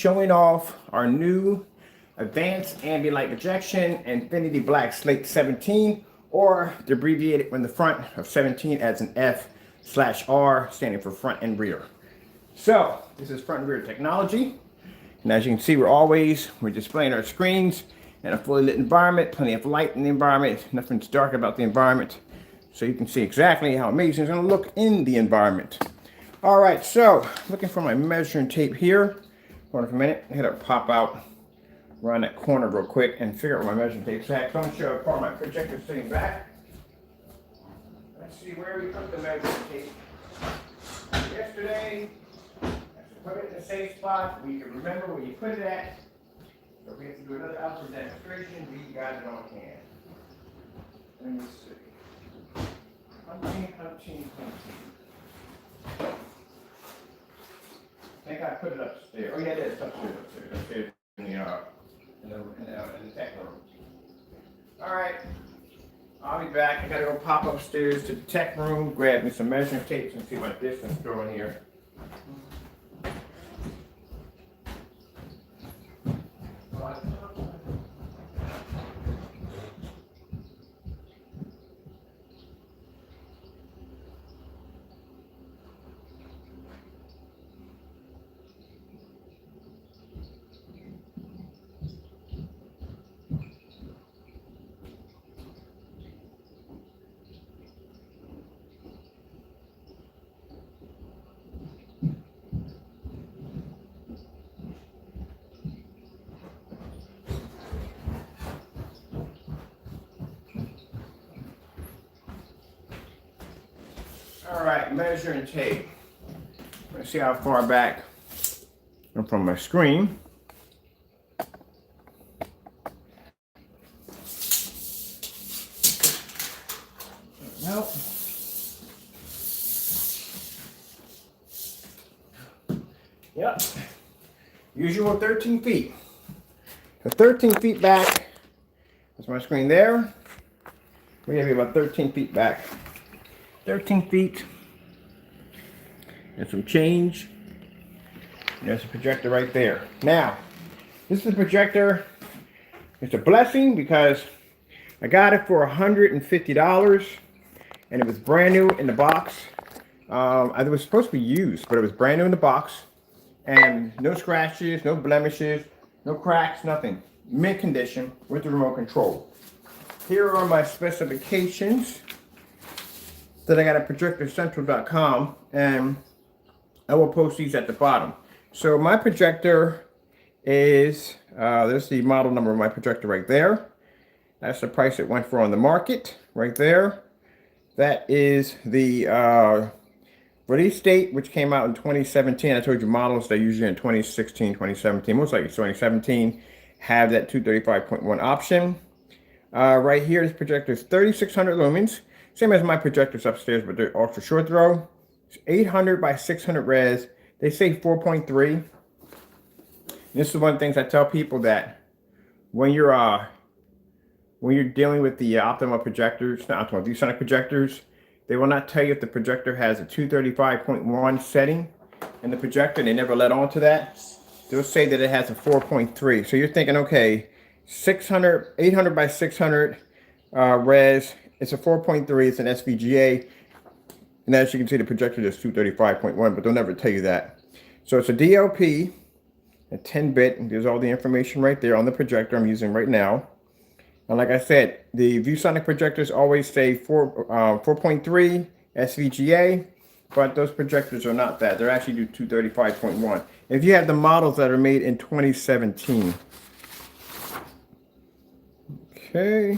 showing off our new advanced ambient light projection Infinity Black Slate 17, or the abbreviated from the front of 17 as an F/R, standing for front and rear. So this is front and rear technology, and as you can see, we're displaying our screens in a fully lit environment, plenty of light in the environment, nothing's dark about the environment, so you can see exactly how amazing it's going to look in the environment. All right, so looking for my measuring tape here. Hold on for a minute. I had to pop out around that corner real quick and figure out where my measuring tape's at. So I'm going to show part of my projector sitting back. Let's see where we put the measuring tape. Yesterday, I put it in a safe spot where you can remember where you put it at. So if we have to do another outdoor demonstration, we got it on hand. Let me see. Hunting. I think I put it upstairs. Oh yeah, it is upstairs in the tech room. All right, I'll be back. I gotta go pop upstairs to the tech room, grab me some measuring tapes and see what distance throw in here. All right, measuring tape. Let's see how far back I'm from my screen. Nope. Yep. Usual 13 feet. So 13 feet back. That's my screen there. We're gonna be about 13 feet back. 13 feet and some change. And there's a projector right there. Now, this is a projector. It's a blessing because I got it for $150 and it was brand new in the box. It was supposed to be used, but it was brand new in the box and no scratches, no blemishes, no cracks, nothing. Mint condition with the remote control. Here are my specifications that I got at projectorcentral.com, and I will post these at the bottom. So my projector is, there's the model number of my projector right there. That's the price it went for on the market, right there. That is the release date, which came out in 2017. I told you models, they're usually in 2016, 2017, most likely 2017, have that 235.1 option. Right here, this projector is 3600 lumens. Same as my projectors upstairs, but they're ultra short throw. It's 800 by 600 res. They say 4.3. This is one of the things I tell people, that when you're dealing with the Optima projectors, not Optima, ViewSonic projectors, they will not tell you if the projector has a 235.1 setting in the projector. They never let on to that. They'll say that it has a 4.3. So you're thinking, okay, 800 by 600 res. It's a 4.3, it's an SVGA, and as you can see, the projector is 235.1, but they'll never tell you that. So it's a DLP, a 10-bit, and there's all the information right there on the projector I'm using right now. And like I said, the ViewSonic projectors always say 4.3 SVGA, but those projectors are not that. They're actually 235.1. If you have the models that are made in 2017. Okay.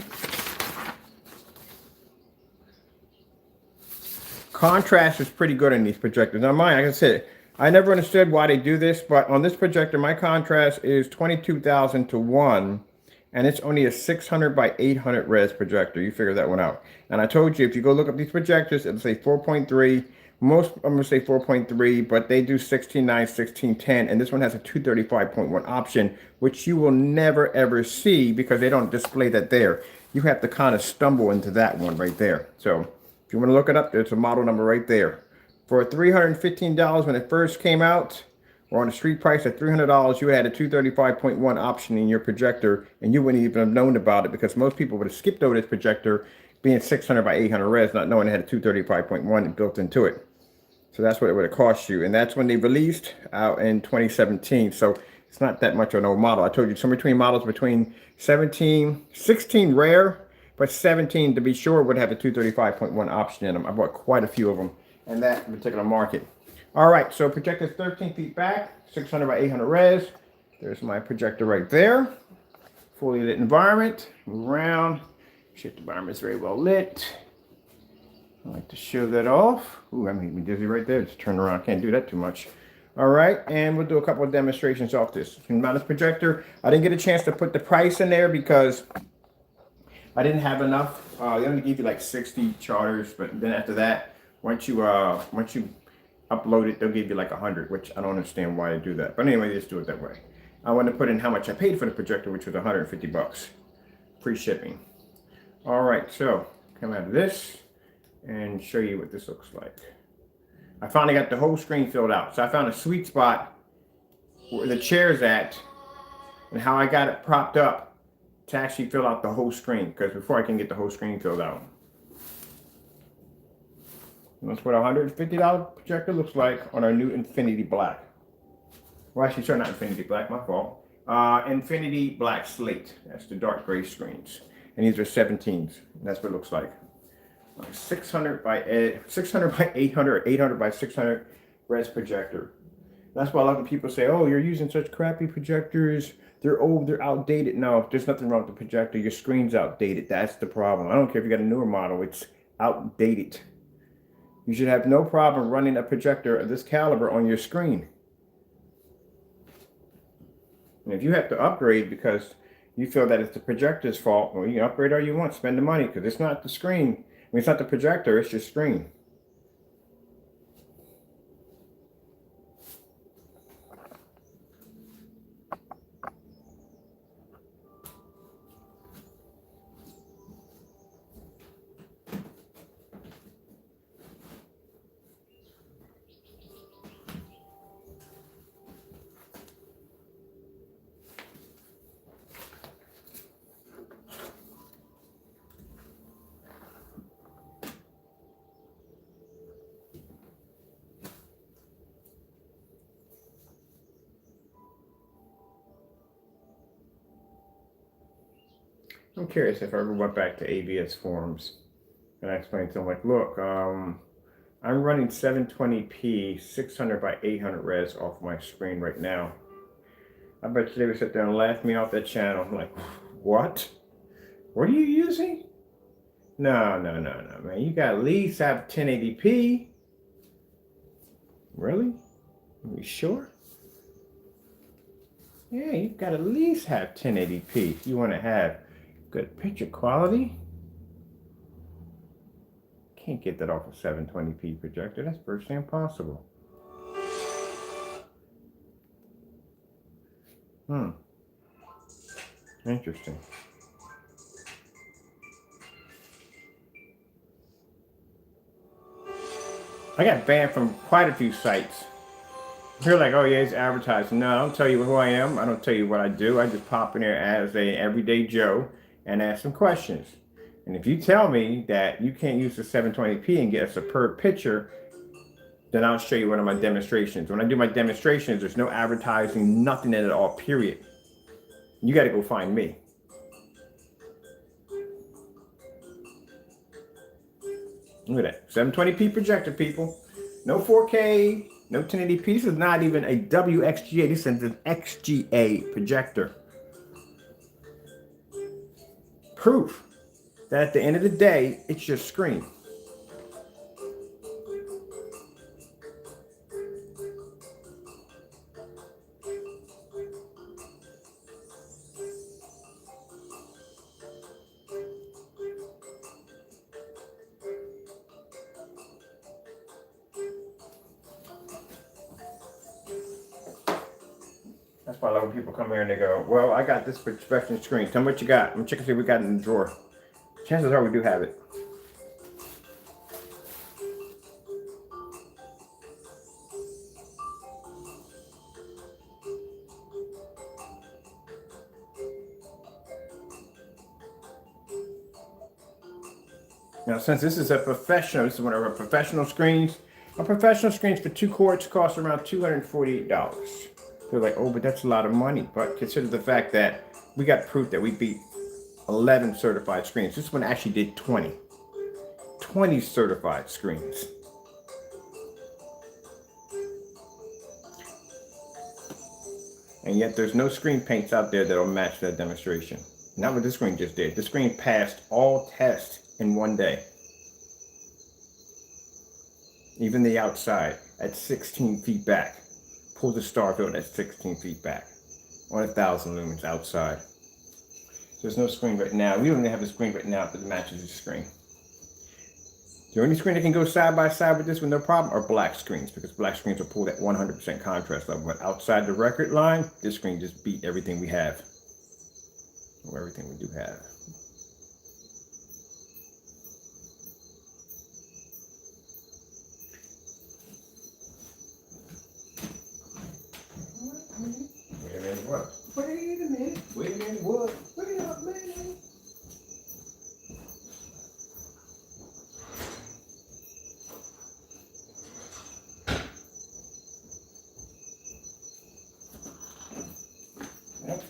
Contrast is pretty good in these projectors. Now mine, like I said, I never understood why they do this, but on this projector, my contrast is 22,000 to 1, and it's only a 600 by 800 res projector. You figure that one out. And I told you, if you go look up these projectors, it'll say 4.3. Most of them will say 4.3, but they do 16.9, 16.10, and this one has a 235.1 option, which you will never ever see because they don't display that there. You have to kind of stumble into that one right there. So if you want to look it up, there's a model number right there. For $315 when it first came out, or on the street price at $300, you had a 235.1 option in your projector, and you wouldn't even have known about it because most people would have skipped over this projector being 600 by 800 res, not knowing it had a 235.1 built into it. So that's what it would have cost you. And that's when they released out in 2017. So it's not that much of an old model. I told you somewhere between models between 16 rare, but 17 to be sure would have a 235.1 option in them. I bought quite a few of them in that particular market. All right, so projector 13 feet back, 600 by 800 res. There's my projector right there. Fully lit environment. Move around. Shit, the environment is very well lit. I like to show that off. Ooh, I'm even dizzy right there. Just turn around. Can't do that too much. All right, and we'll do a couple of demonstrations off this. Mount this projector. I didn't get a chance to put the price in there because I didn't have enough. They only give you like 60 charters, but then after that, once you upload it, they'll give you like 100, which I don't understand why they do that. But anyway, just do it that way. I want to put in how much I paid for the projector, which was 150 bucks, free shipping. All right, so come out of this and show you what this looks like. I finally got the whole screen filled out. So I found a sweet spot where the chair's at and how I got it propped up to actually fill out the whole screen, because before I can get the whole screen filled out. And that's what a $150 projector looks like on our new Infinity Black. Well, actually, sorry, not Infinity Black, my fault. Infinity Black Slate. That's the dark gray screens. And these are 17s. That's what it looks like. 600 by 800, 800 by 600 res projector. That's why a lot of people say, oh, you're using such crappy projectors. They're old, they're outdated. No, there's nothing wrong with the projector. Your screen's outdated. That's the problem. I don't care if you got a newer model. It's outdated. You should have no problem running a projector of this caliber on your screen. And if you have to upgrade because you feel that it's the projector's fault, well, you can upgrade all you want. Spend the money, because it's not the screen. I mean, it's not the projector, it's your screen. I'm curious if I ever went back to AVS forums and I explained to them, like, look, I'm running 720p 600 by 800 res off my screen right now. I bet you they would sit there and laugh me off that channel. I'm like, what? What are you using? No, man. You got at least have 1080p. Really? Are you sure? Yeah, you've got to at least have 1080p if you want to have good picture quality. Can't get that off a 720p projector. That's virtually impossible. Interesting. I got banned from quite a few sites. You're like, oh yeah, it's advertising. No, I don't tell you who I am. I don't tell you what I do. I just pop in there as a everyday Joe and ask some questions. And if you tell me that you can't use the 720p and get a superb picture, then I'll show you one of my demonstrations. When I do my demonstrations, there's no advertising, nothing in it at all, period. You got to go find me. Look at that, 720p projector, people. No 4K, no 1080p. This is not even a WXGA. This is an XGA projector. Proof that at the end of the day, it's your screen. That's why a lot of people come here and they go, well, I got this projection screen. Tell me what you got. I'm checking to see what we got in the drawer. Chances are we do have it. Now, since this is a professional, this is one of our professional screens. Our professional screens for 2 quarts cost around $248. They're like, oh, but that's a lot of money. But consider the fact that we got proof that we beat 11 certified screens. This one actually did 20. 20 certified screens. And yet there's no screen paints out there that'll match that demonstration. Not what this screen just did. The screen passed all tests in one day. Even the outside at 16 feet back. Pull the star field at 16 feet back. On 1,000 lumens outside. So there's no screen right now. We don't even have a screen right now that matches this screen. The only screen that can go side by side with this with no problem are black screens, because black screens are pulled at 100% contrast level. But outside the record line, this screen just beat everything we have. Or everything we do have. Wait a minute, what? Wait a minute. Wait a minute, what? Wait a minute. Yep.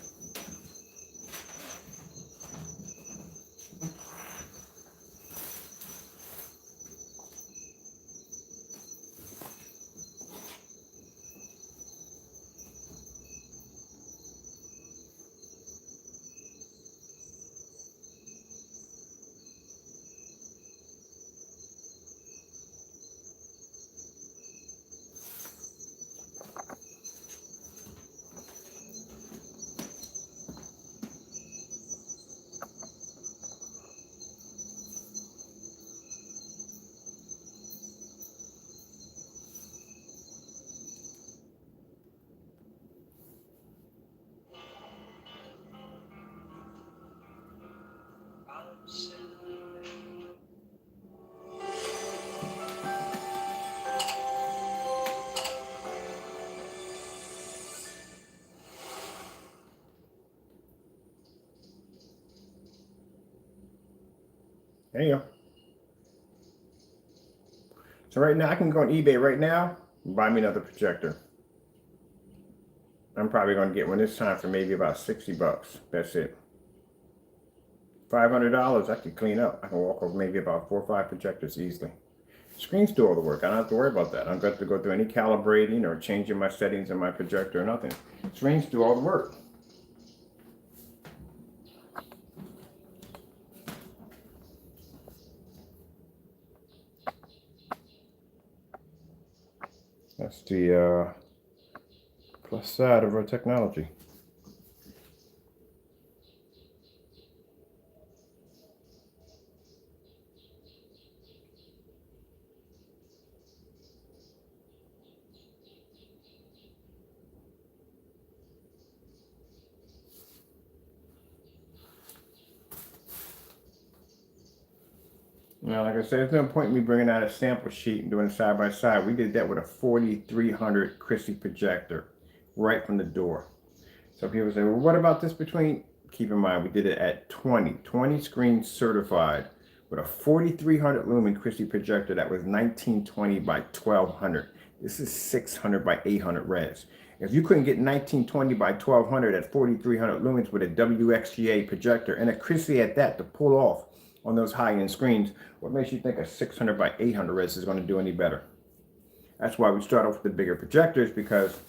There you go. So right now, I can go on eBay right now and buy me another projector. I'm probably going to get one this time for maybe about 60 bucks. That's it. $500, I could clean up. I can walk over maybe about 4 or 5 projectors easily. Screens do all the work. I don't have to worry about that. I don't have to go through any calibrating or changing my settings in my projector or nothing. Screens do all the work. That's the plus side of our technology. Now, like I said, there's no point in me bringing out a sample sheet and doing it side by side. We did that with a 4300 Christie projector right from the door. So people say, well, what about this between? Keep in mind, we did it at 20 screens certified with a 4300 lumen Christie projector that was 1920 by 1200. This is 600 by 800 res. If you couldn't get 1920 by 1200 at 4300 lumens with a WXGA projector and a Christie at that to pull off on those high-end screens, what makes you think a 600 by 800 res is going to do any better? That's why we start off with the bigger projectors, because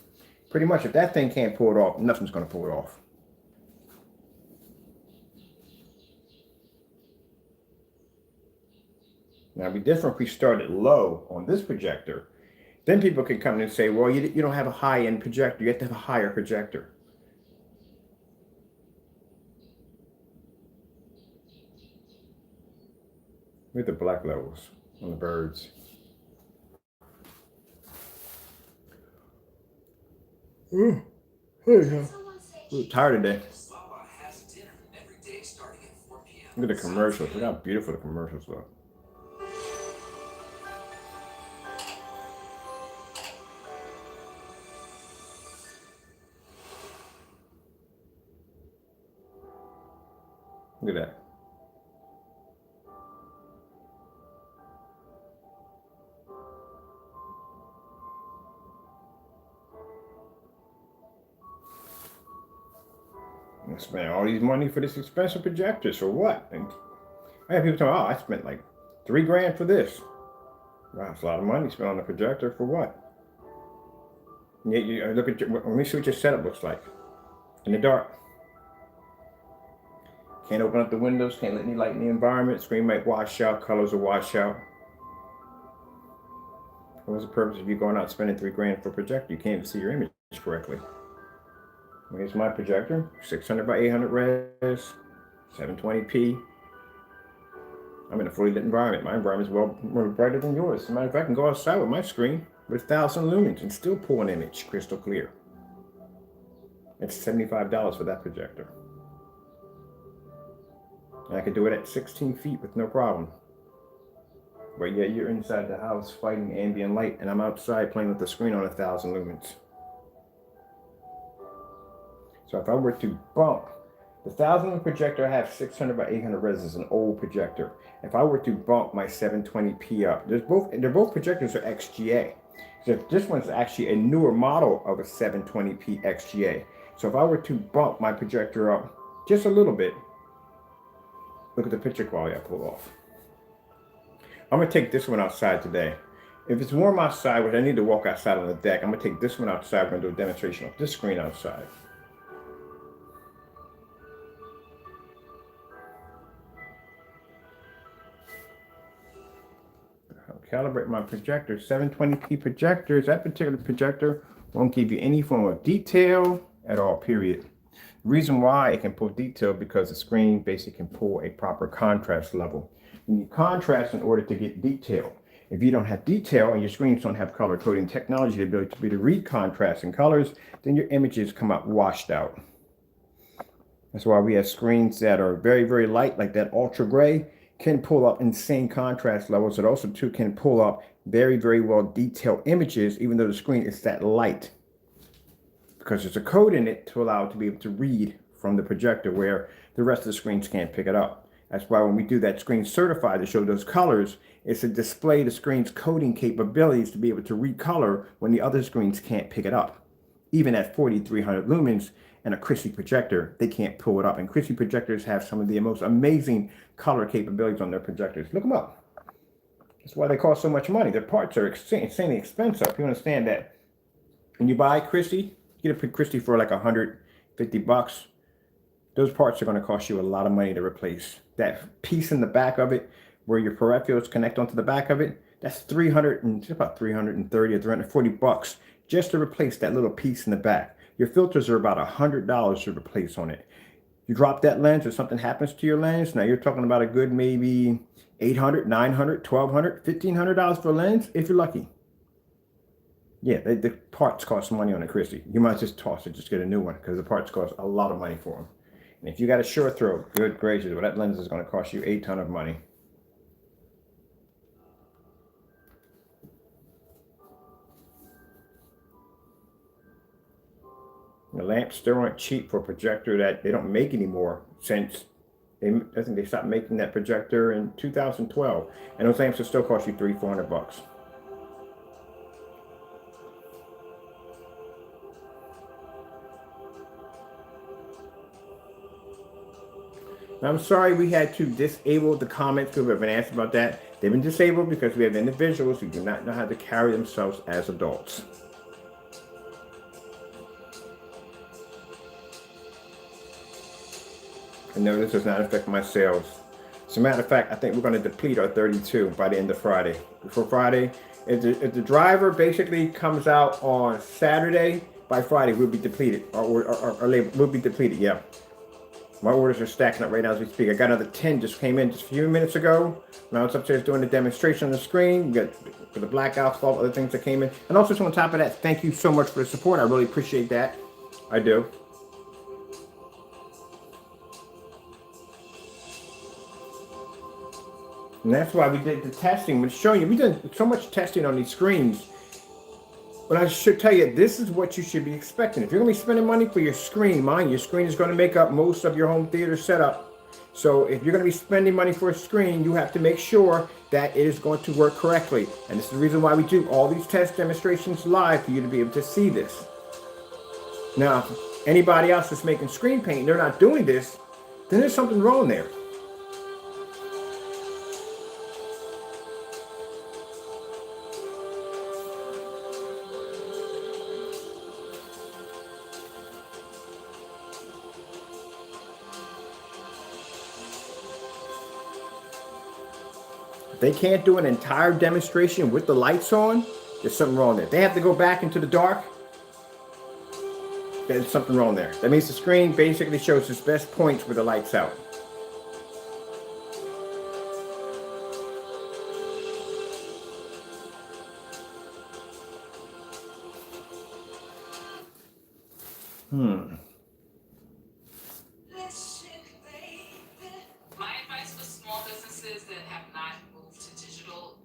pretty much if that thing can't pull it off, nothing's going to pull it off. Now, it'd be different if we started low on this projector. Then people can come in and say, well, you don't have a high-end projector. You have to have a higher projector. Look at the black levels on the birds. Ooh, there you go. I'm tired today. Look at the commercials. Look how beautiful the commercials look. Look at that. I spent all these money for this expensive projector, so what? And I have people tell me, oh, I spent like $3 grand for this. Wow, it's a lot of money spent on the projector for what? And yet you look at let me see what your setup looks like in the dark. Can't open up the windows, can't let any light in the environment. Screen might wash out, colors will wash out. What's the purpose of you going out spending $3 grand for a projector? You can't even see your image correctly. Here's my projector, 600 by 800 res, 720p. I'm in a fully lit environment. My environment is well more brighter than yours. As a matter of fact, I can go outside with my screen with 1,000 lumens and still pull an image crystal clear. It's $75 for that projector. And I could do it at 16 feet with no problem. But yeah, you're inside the house fighting ambient light, and I'm outside playing with the screen on 1,000 lumens. So if I were to bump the 1,000 lumen projector, I have 600 by 800 res, is an old projector. If I were to bump my 720p up, they're both projectors are XGA. So this one's actually a newer model of a 720p XGA. So if I were to bump my projector up just a little bit, look at the picture quality I pull off. I'm gonna take this one outside today. If it's warm outside, which I need to walk outside on the deck, I'm gonna take this one outside. We're gonna do a demonstration of this screen outside. I'll calibrate my projector. 720p projectors. That particular projector won't give you any form of detail at all, period. The reason why it can pull detail because the screen basically can pull a proper contrast level. You need contrast in order to get detail. If you don't have detail and your screens don't have color coding technology, the ability to read contrast and colors, then your images come out washed out. That's why we have screens that are very, very light, like that ultra gray, can pull up insane contrast levels. It also too can pull up very, very well detailed images, even though the screen is that light. Because there's a code in it to allow it to be able to read from the projector where the rest of the screens can't pick it up. That's why when we do that screen certified to show those colors, it's to display the screen's coding capabilities to be able to recolor when the other screens can't pick it up. Even at 4,300 lumens and a Christie projector, they can't pull it up. And Christie projectors have some of the most amazing color capabilities on their projectors. Look them up. That's why they cost so much money. Their parts are insanely expensive. You understand that when you buy Christie, you get a Christie for like $150. Those parts are going to cost you a lot of money to replace. That piece in the back of it, where your peripherals connect onto the back of it, that's about 330 or 340 bucks just to replace that little piece in the back. Your filters are about $100 to replace on it. You drop that lens or something happens to your lens, now you're talking about a good maybe $800, $900, $1,200, $1,500 for a lens if you're lucky. Yeah, the parts cost money on a Christie. You might just toss it, just get a new one because the parts cost a lot of money for them. And if you got a short throw, good gracious, well, that lens is going to cost you a ton of money. The lamps still aren't cheap for a projector that they don't make anymore since I think they stopped making that projector in 2012. And those lamps will still cost you $300-400 bucks. I'm sorry we had to disable the comments because we've been asked about that. They've been disabled because we have individuals who do not know how to carry themselves as adults. And no, this does not affect my sales. As a matter of fact, I think we're going to deplete our 32 by the end of Friday. Before Friday, if the driver basically comes out on Saturday, by Friday we'll be depleted. Our label will be depleted, yeah. My orders are stacking up right now as we speak. I got another 10 just came in just a few minutes ago. Now it's upstairs doing the demonstration on the screen. You got for the blackouts, all the other things that came in. And also on top of that, thank you so much for the support. I really appreciate that. I do. And that's why we did the testing. We're showing you, we've done so much testing on these screens. But I should tell you, this is what you should be expecting. If you're going to be spending money for your screen, mind your screen is going to make up most of your home theater setup. So if you're going to be spending money for a screen, you have to make sure that it is going to work correctly. And this is the reason why we do all these test demonstrations live for you to be able to see this. Now, anybody else that's making screen paint, they're not doing this, then there's something wrong there. If they can't do an entire demonstration with the lights on, there's something wrong there. They have to go back into the dark, there's something wrong there. That means the screen basically shows its best points with the lights out. My advice for small businesses that have not moved to digital.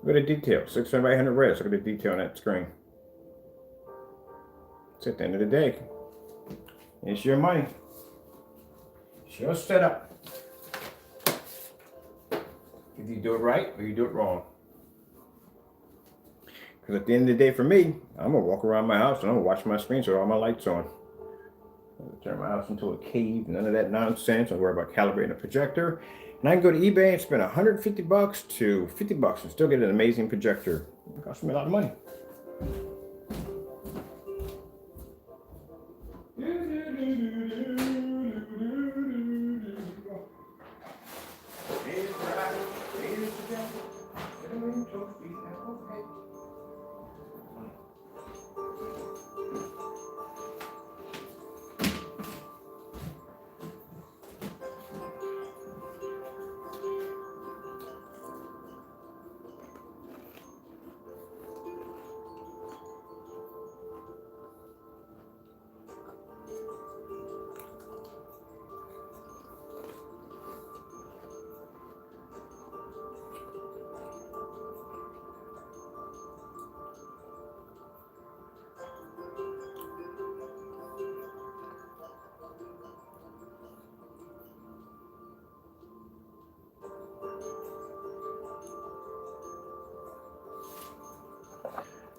Look at the detail, 600 by 800 res. Look at the detail on that screen. It's at the end of the day. It's your money. It's your setup. If you do it right or you do it wrong. Because at the end of the day for me, I'm going to walk around my house and I'm going to watch my screen so all my lights on. I'm going to turn my house into a cave, none of that nonsense. I'll worry about calibrating a projector. And I can go to eBay and spend $150 to $50 and still get an amazing projector. It costs me a lot of money.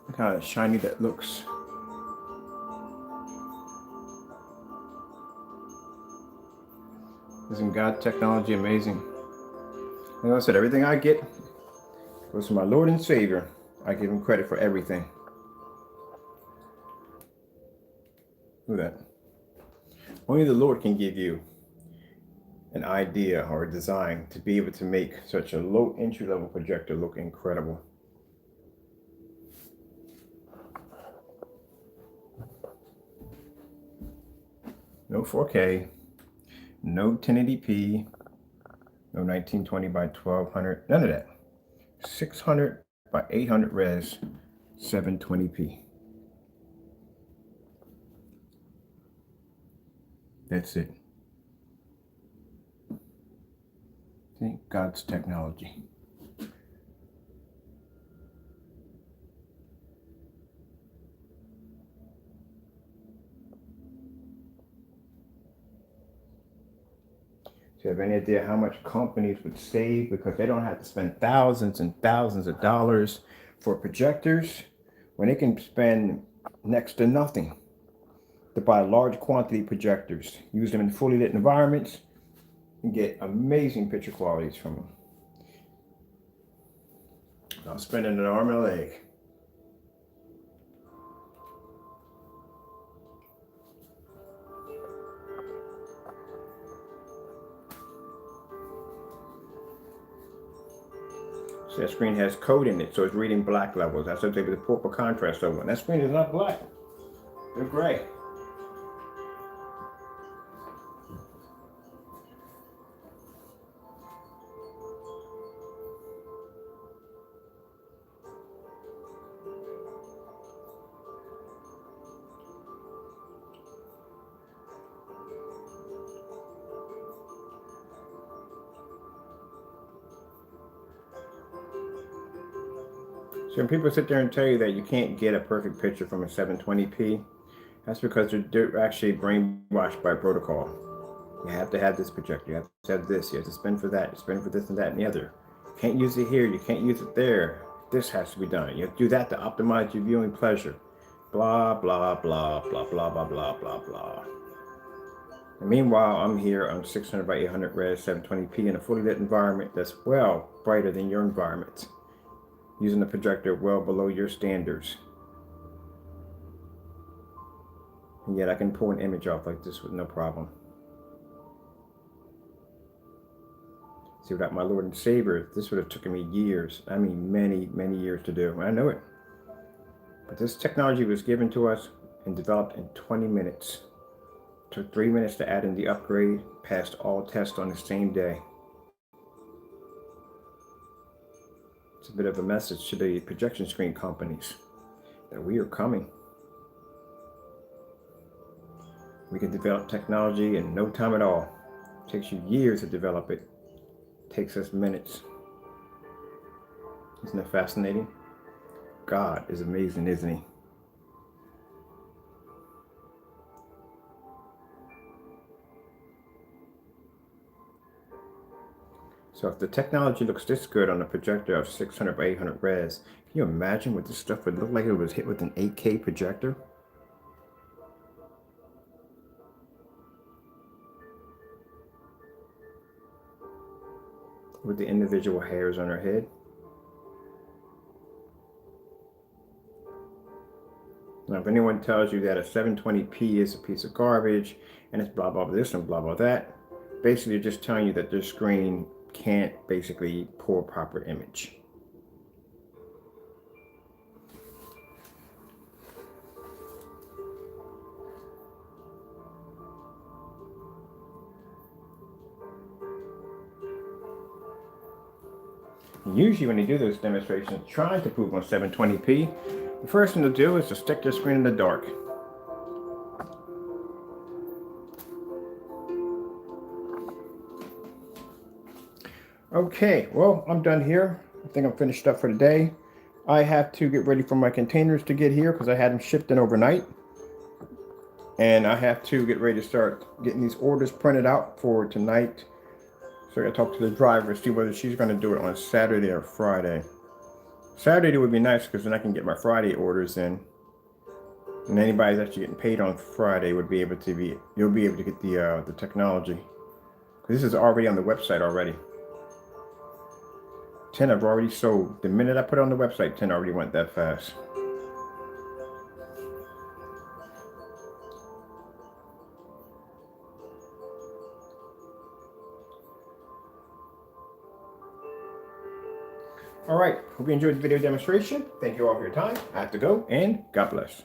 Look how shiny that looks. Isn't God technology amazing? Like I said, everything I get goes to my Lord and Savior. I give him credit for everything. Look at that. Only the Lord can give you an idea or a design to be able to make such a low entry level projector look incredible. No 4K, no 1080p, no 1920 by 1200, none of that. 600 by 800 res, 720p. That's it. Thank God's technology. Do you have any idea how much companies would save because they don't have to spend thousands and thousands of dollars for projectors when they can spend next to nothing to buy large quantity projectors, use them in fully lit environments, and get amazing picture qualities from them. I'm spending an arm and a leg. So that screen has code in it, so it's reading black levels. That's what they would put for contrast over. And that screen is not black. They're gray. So when people sit there and tell you that you can't get a perfect picture from a 720p, That's because they're actually brainwashed by protocol. You have to have this projector. You have to have this. You have to spend for that. You spend for this and that and the other. You can't use it here. You can't use it there. This has to be done. You have to do that to optimize your viewing pleasure. Blah, blah, blah, blah, blah, blah, blah, blah, blah. And meanwhile, I'm here on 600 by 800 res 720p in a fully lit environment that's well brighter than your environment, using the projector well below your standards. And yet I can pull an image off like this with no problem. See, without my Lord and Savior, this would have taken me years. I mean, many, many years to do. I know it. But this technology was given to us and developed in 20 minutes. It took 3 minutes to add in the upgrade, passed all tests on the same day. It's a bit of a message to the projection screen companies that we are coming. We can develop technology in no time at all. It takes you years to develop it. It takes us minutes. Isn't that fascinating? God is amazing, isn't he? So if the technology looks this good on a projector of 600 by 800 res, can you imagine what this stuff would look like if it was hit with an 8K projector? With the individual hairs on her head. Now, if anyone tells you that a 720p is a piece of garbage and it's blah, blah, blah, this and blah, blah, that, basically they're just telling you that their screen can't basically pull a proper image. Usually when they do those demonstrations trying to prove on 720p, the first thing to do is to stick their screen in the dark. Okay, well, I'm done here. I think I'm finished up for today. I have to get ready for my containers to get here because I had them shipped in overnight. And I have to get ready to start getting these orders printed out for tonight. So I gotta talk to the driver, see whether she's gonna do it on Saturday or Friday. Saturday would be nice because then I can get my Friday orders in. And anybody that's actually getting paid on Friday would be able to you'll be able to get the technology. This is already on the website already. 10 I've already sold. The minute I put it on the website, 10 already went that fast. All right, hope you enjoyed the video demonstration. Thank you all for your time. I have to go, and God bless.